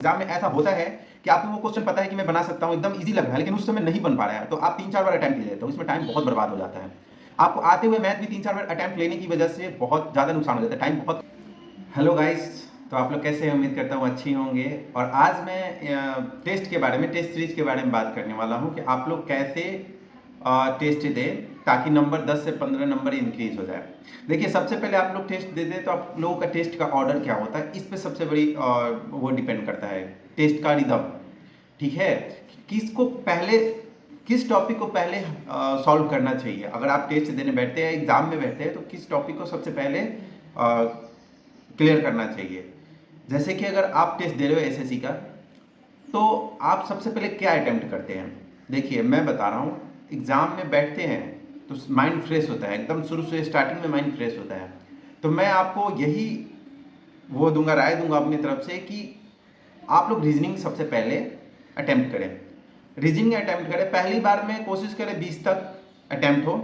Exam में ऐसा होता है कि आपको वो क्वेश्चन पता है कि मैं बना सकता हूँ, एकदम इजी लग रहा है, लेकिन उस समय नहीं बन पा रहा है, तो आप 3-4 बार अटेम्प्ट ले लेते हो, इसमें टाइम बहुत बर्बाद हो जाता है। आपको आते हुए मैथ भी 3-4 बार अटेम्प्ट लेने की वजह से बहुत ज़्यादा नुकसान हो जाता है, टाइम बहुत। हेलो गाइस, तो आप लोग कैसे हैं? उम्मीद करता हूँ अच्छी होंगे। और आज मैं टेस्ट के बारे में, टेस्ट सीरीज के बारे में बात करने वाला हूँ कि आप लोग कैसे टेस्ट दें ताकि नंबर 10 से 15 नंबर इंक्रीज हो जाए। देखिए, सबसे पहले आप लोग टेस्ट दे दें तो आप लोगों का टेस्ट का ऑर्डर क्या होता है, इस पे सबसे बड़ी वो डिपेंड करता है, टेस्ट का रिदम। ठीक है, किसको पहले, किस टॉपिक को पहले सॉल्व करना चाहिए। अगर आप टेस्ट देने बैठते हैं, एग्जाम में बैठते हैं, तो किस टॉपिक को सबसे पहले क्लियर करना चाहिए। जैसे कि अगर आप टेस्ट दे रहे हो एसएससी का, तो आप सबसे पहले क्या अटेम्प्ट करते हैं। देखिए, मैं बता रहा हूँ, एग्जाम में बैठते हैं तो माइंड फ्रेश होता है, एकदम शुरू से स्टार्टिंग में माइंड फ्रेश होता है। तो मैं आपको यही वो दूंगा, राय दूंगा अपनी तरफ से कि आप लोग रीजनिंग सबसे पहले अटेम्प्ट करें। रीजनिंग अटेम्प्ट करें, पहली बार में कोशिश करें 20 तक अटेम्प्ट हो।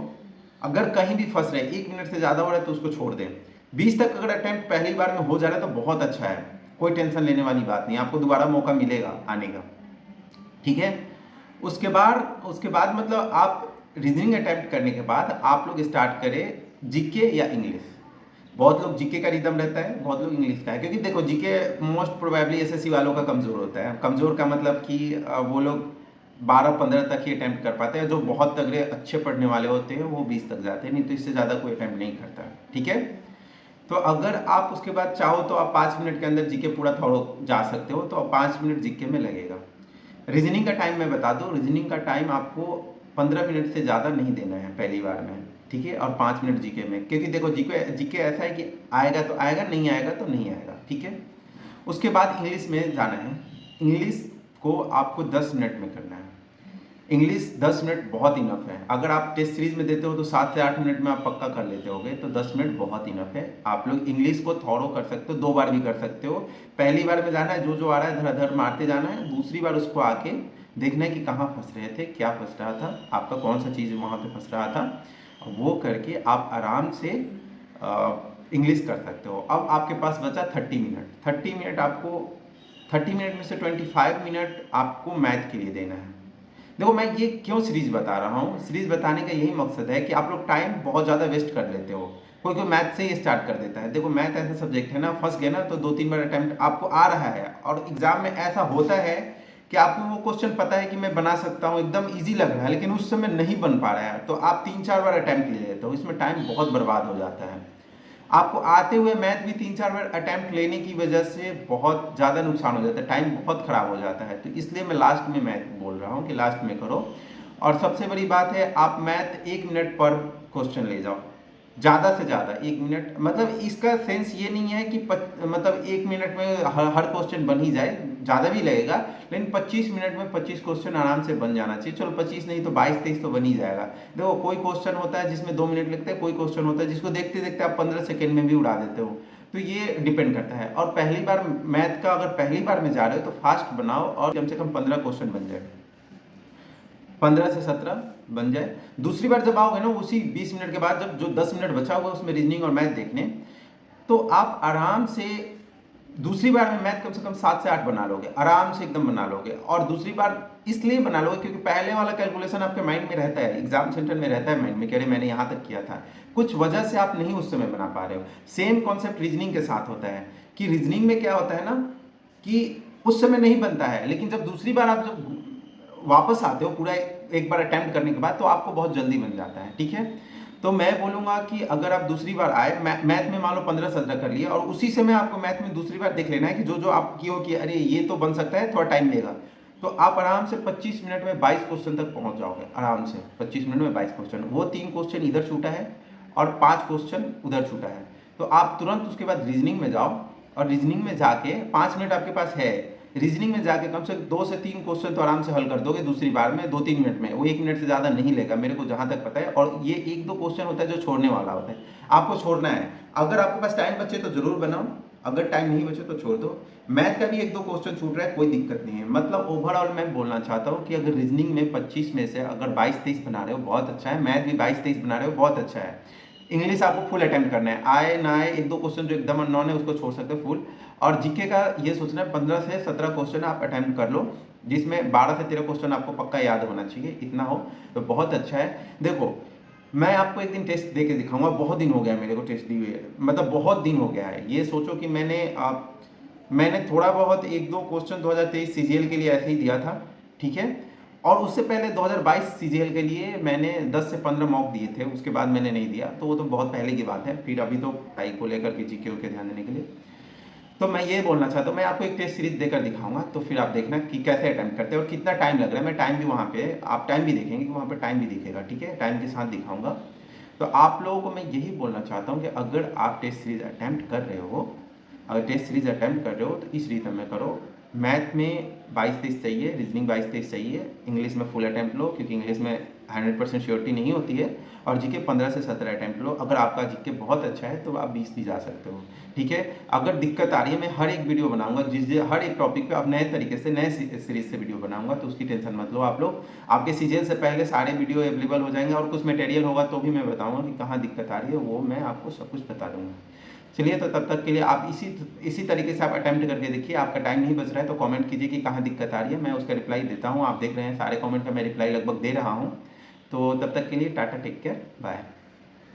अगर कहीं भी फंस रहे, 1 मिनट से ज़्यादा हो रहा है तो उसको छोड़ दें। 20 तक अगर अटेम्प्ट पहली बार में हो जा रहा है तो बहुत अच्छा है, कोई टेंशन लेने वाली बात नहीं, आपको दोबारा मौका मिलेगा आने का। ठीक है, उसके बाद मतलब आप रीजनिंग अटेम्प्ट करने के बाद आप लोग स्टार्ट करें जीके या इंग्लिश। बहुत लोग जीके का रिदम रहता है, बहुत लोग इंग्लिश का है, क्योंकि देखो जीके मोस्ट प्रोबेबली एसएससी वालों का कमजोर होता है। कमजोर का मतलब कि वो लोग 12-15 तक ही अटेम्प्ट कर पाते हैं, जो बहुत तगड़े अच्छे पढ़ने वाले होते हैं वो 20 तक जाते हैं, नहीं तो इससे ज़्यादा कोई अटेम्प्ट नहीं करता। ठीक है, तो अगर आप उसके बाद चाहो तो आप 5 मिनट के अंदर जीके पूरा थोड़ा जा सकते हो, तो 5 मिनट जीके में लगेगा। रीजनिंग का टाइम मैं बता दूं, रीजनिंग का टाइम आपको 15 मिनट से ज़्यादा नहीं देना है पहली बार में। ठीक है, और 5 मिनट जीके में, क्योंकि देखो जीके जीके ऐसा है कि आएगा तो आएगा, नहीं आएगा तो नहीं आएगा। ठीक है, उसके बाद इंग्लिश में जाना है। इंग्लिश को आपको 10 मिनट में करना है। इंग्लिश 10 मिनट बहुत इनफ है। अगर आप टेस्ट सीरीज में देते हो तो 7 से 8 मिनट में आप पक्का कर लेते होगे, तो 10 मिनट बहुत इनफ है। आप लोग इंग्लिश को थॉरो कर सकते हो, 2 बार भी कर सकते हो। पहली बार में जाना है, जो जो आ रहा है धड़ाधड़ मारते जाना है। दूसरी बार उसको आके देखना है कि कहाँ फंस रहे थे, क्या फंस रहा था, आपका कौन सा चीज़ वहाँ पे फंस रहा था, वो करके आप आराम से इंग्लिश कर सकते हो। अब आपके पास बचा 30 मिनट। 30 मिनट आपको, 30 मिनट में से 25 मिनट आपको मैथ के लिए देना है। देखो, मैं ये क्यों सीरीज बता रहा हूँ, सीरीज बताने का यही मकसद है कि आप लोग टाइम बहुत ज़्यादा वेस्ट कर लेते हो। कोई कोई मैथ से ही स्टार्ट कर देता है। देखो, मैथ ऐसा सब्जेक्ट है ना, फंस गए ना तो 2-3 बार अटेम्प्ट आपको आ रहा है, और एग्जाम में ऐसा होता है कि आपको वो क्वेश्चन पता है कि मैं बना सकता हूँ, एकदम ईजी लग रहा है, लेकिन उस समय नहीं बन पा रहा है, तो आप 3-4 बार अटेम्प्ट ले लेते हो, इसमें टाइम बहुत बर्बाद हो जाता है। आपको आते हुए मैथ भी 3-4 बार अटेम्प्ट लेने की वजह से बहुत ज़्यादा नुकसान हो जाता है, टाइम बहुत ख़राब हो जाता है। तो इसलिए मैं लास्ट में मैथ बोल रहा हूँ कि लास्ट में करो। और सबसे बड़ी बात है, आप मैथ 1 मिनट पर क्वेश्चन ले जाओ, ज़्यादा से ज़्यादा 1 मिनट। मतलब इसका सेंस ये नहीं है कि मतलब 1 मिनट में हर क्वेश्चन बन ही जाए, ज़्यादा भी लगेगा, लेकिन 25 मिनट में 25 क्वेश्चन आराम से बन जाना चाहिए। चलो 25 नहीं तो 22-23 तो बन ही जाएगा। देखो, कोई क्वेश्चन होता है जिसमें 2 मिनट लगते हैं, कोई क्वेश्चन होता है जिसको देखते देखते आप 15 सेकेंड में भी उड़ा देते हो। तो ये डिपेंड करता है। और पहली बार मैथ का अगर पहली बार में जा रहे हो तो फास्ट बनाओ और कम से कम 15 क्वेश्चन बन जाए, 15 से 17 बन जाए। दूसरी बार जब आओगे ना, उसी 20 मिनट के बाद, जब जो 10 मिनट बचा हुआ उसमें रीजनिंग और मैथ देखने, तो आप आराम से दूसरी बार में मैथ कम से कम 7 से 8 बना लोगे, आराम से एकदम बना लोगे। और दूसरी बार इसलिए बना लोगे क्योंकि पहले वाला कैलकुलेशन आपके माइंड में रहता है, एग्जाम सेंटर में रहता है माइंड में, कह रहे मैंने यहाँ तक किया था, कुछ वजह से आप नहीं उस समय बना पा रहे हो। सेम कॉन्सेप्ट रीजनिंग के साथ होता है कि रीजनिंग में क्या होता है ना, कि उस समय नहीं बनता है, लेकिन जब दूसरी बार आप जब वापस आते हो पूरा एक बार अटेम्प्ट करने के बाद, तो आपको बहुत जल्दी बन जाता है। ठीक है, तो मैं बोलूंगा कि अगर आप दूसरी बार आए, मैथ में मान लो 15-17 कर लिया, और उसी समय आपको मैथ में दूसरी बार देख लेना है कि जो जो आप किए हो कि अरे ये तो बन सकता है, थोड़ा टाइम लेगा, तो आप आराम से 25 मिनट में 22 क्वेश्चन तक पहुंच जाओगे। आराम से 25 मिनट में 22 क्वेश्चन, वो 3 क्वेश्चन इधर छूटा है और 5 क्वेश्चन उधर छूटा है, तो आप तुरंत उसके बाद रीजनिंग में जाओ। और रीजनिंग में जाके 5 मिनट आपके पास है, रीजनिंग में जाके कम से 2 से 3 क्वेश्चन तो आराम से हल कर दोगे दूसरी बार में, 2-3 मिनट में। वो 1 मिनट से ज़्यादा नहीं लेगा मेरे को जहाँ तक पता है। और ये 1-2 क्वेश्चन होता है जो छोड़ने वाला होता है, आपको छोड़ना है। अगर आपके पास टाइम बचे तो जरूर बनाओ, अगर टाइम नहीं बचे तो छोड़ दो। मैथ का भी 1-2 क्वेश्चन छूट रहा है, कोई दिक्कत नहीं है। मतलब ओवरऑल मैं बोलना चाहता हूँ कि अगर रीजनिंग में 25 में से अगर 22-23 बना रहे हो बहुत अच्छा है, मैथ भी 22-23 बना रहे हो बहुत अच्छा है। इंग्लिश आपको फुल अटेम्प्ट करना है, आए ना आए 1-2 क्वेश्चन जो एकदम अननोन है उसको छोड़ सकते हो फुल। और जीके का ये सोचना है 15 से 17 क्वेश्चन आप अटेम्प्ट कर लो, जिसमें 12 से 13 क्वेश्चन आपको पक्का याद होना चाहिए, इतना हो तो बहुत अच्छा है। देखो, मैं आपको एक दिन टेस्ट दे के दिखाऊंगा, बहुत दिन हो गया है मेरे को टेस्ट दिए हुए, मतलब बहुत दिन हो गया है। ये सोचो कि मैंने थोड़ा बहुत 1-2 क्वेश्चन 2023 सीजीएल के लिए ऐसे ही दिया था, ठीक है। और उससे पहले 2022 सीजीएल के लिए मैंने 10 से 15 मॉक दिए थे, उसके बाद मैंने नहीं दिया, तो वो तो बहुत पहले की बात है। फिर अभी तो पढ़ाई को लेकर के जीके के ध्यान देने के लिए, तो मैं ये बोलना चाहता हूँ, मैं आपको एक टेस्ट सीरीज देकर दिखाऊंगा, तो फिर आप देखना कि कैसे अटेम्प्ट करते हैं और कितना टाइम लग रहा है। मैं टाइम भी वहाँ पे, आप टाइम भी देखेंगे कि वहाँ पे टाइम भी दिखेगा, ठीक है, टाइम के साथ दिखाऊंगा। तो आप लोगों को मैं यही बोलना चाहता हूँ कि अगर आप टेस्ट सीरीज अटेम्प्ट कर रहे हो, अगर टेस्ट सीरीज अटेम्प्ट कर रहे हो तो इस रीत में करो। मैथ में 22-23 चाहिए, रीजनिंग 22-23 चाहिए, इंग्लिश में फुल अटेम्प्ट लो क्योंकि इंग्लिश में 100% श्योरिटी नहीं होती है, और जीके 15 से 17 अटेम्प्ट लो। अगर आपका जीके बहुत अच्छा है तो आप 20 भी जा सकते हो, ठीक है। अगर दिक्कत आ रही है, मैं हर एक वीडियो बनाऊंगा, हर एक टॉपिक पे अब नए तरीके से, नए सीरीज से वीडियो बनाऊंगा, तो उसकी टेंशन मत लो आप लोग। आपके सीजन से पहले सारे वीडियो अवेलेबल हो जाएंगे, और कुछ मटेरियल होगा तो भी मैं बताऊंगा कि कहाँ दिक्कत आ रही है, वो मैं आपको सब कुछ बता दूंगा। चलिए, तो तब तक के लिए आप इसी तरीके से आप अटेम्प्ट करके देखिए। आपका टाइम नहीं बच रहा है तो कमेंट कीजिए कि कहाँ दिक्कत आ रही है, मैं उसका रिप्लाई देता हूँ। आप देख रहे हैं सारे कमेंट का मैं रिप्लाई लगभग दे रहा हूँ। तो तब तक के लिए टाटा, टेक केयर, बाय।